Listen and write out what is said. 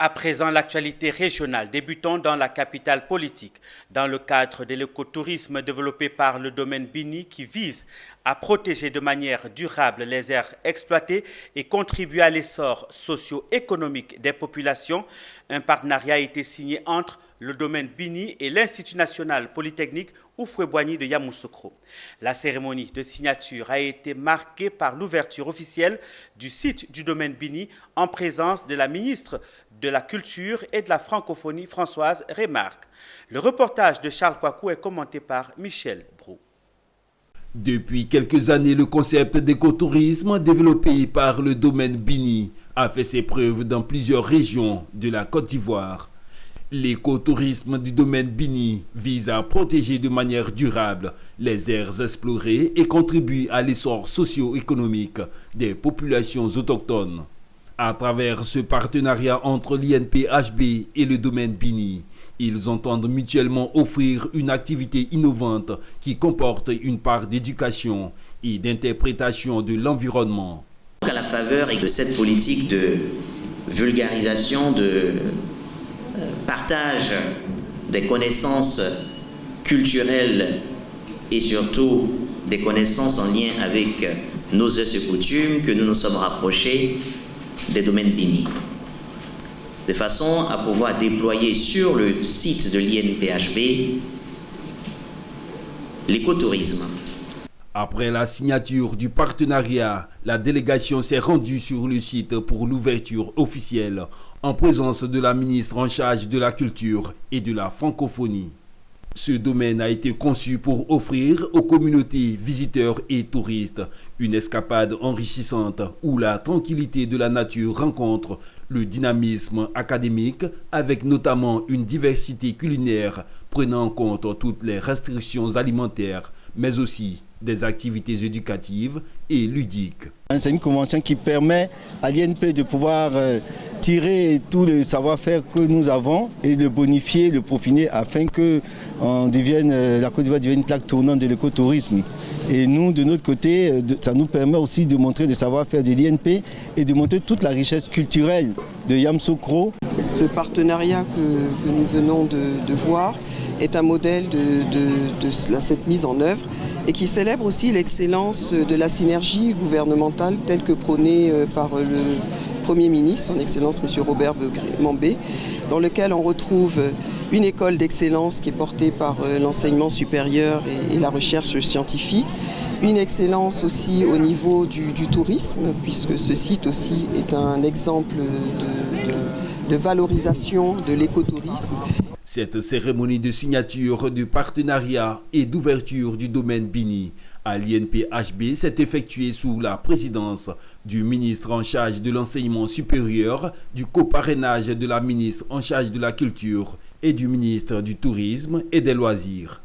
À présent, l'actualité régionale, débutons dans la capitale politique, dans le cadre de l'écotourisme développé par le domaine Bini qui vise à protéger de manière durable les aires exploitées et contribuer à l'essor socio-économique des populations. Un partenariat a été signé entre le domaine Bini et l'Institut national polytechnique Houphouët-Boigny de Yamoussoukro. La cérémonie de signature a été marquée par l'ouverture officielle du site du domaine Bini en présence de la ministre de la Culture et de la Francophonie, Françoise Remarque. Le reportage de Charles Kouakou est commenté par Michel Brou. Depuis quelques années, le concept d'écotourisme développé par le domaine Bini a fait ses preuves dans plusieurs régions de la Côte d'Ivoire. L'écotourisme du domaine Bini vise à protéger de manière durable les aires explorées et contribue à l'essor socio-économique des populations autochtones. À travers ce partenariat entre l'INPHB et le domaine Bini, ils entendent mutuellement offrir une activité innovante qui comporte une part d'éducation et d'interprétation de l'environnement. À la faveur de cette politique de vulgarisation, de partage des connaissances culturelles et surtout des connaissances en lien avec nos us et coutumes, que nous nous sommes rapprochés des domaines Bini, de façon à pouvoir déployer sur le site de l'INPHB l'écotourisme. Après la signature du partenariat, la délégation s'est rendue sur le site pour l'ouverture officielle en présence de la ministre en charge de la culture et de la francophonie. Ce domaine a été conçu pour offrir aux communautés, visiteurs et touristes une escapade enrichissante où la tranquillité de la nature rencontre le dynamisme académique avec notamment une diversité culinaire prenant en compte toutes les restrictions alimentaires, mais aussi des activités éducatives et ludiques. C'est une convention qui permet à l'INP de pouvoir tirer tout le savoir-faire que nous avons et le bonifier, le peaufiner afin que la Côte d'Ivoire devienne une plaque tournante de l'écotourisme. Et nous, de notre côté, ça nous permet aussi de montrer le savoir-faire de l'INP et de montrer toute la richesse culturelle de Yamoussoukro. Ce partenariat que nous venons de voir est un modèle de cette mise en œuvre et qui célèbre aussi l'excellence de la synergie gouvernementale telle que prônée par le Premier ministre, son Excellence M. Robert Mambé, dans lequel on retrouve une école d'excellence qui est portée par l'enseignement supérieur et la recherche scientifique, une excellence aussi au niveau du tourisme, puisque ce site aussi est un exemple de valorisation de l'écotourisme. Cette cérémonie de signature du partenariat et d'ouverture du domaine Bini à l'INPHB s'est effectuée sous la présidence du ministre en charge de l'enseignement supérieur, du coparrainage de la ministre en charge de la culture et du ministre du tourisme et des loisirs.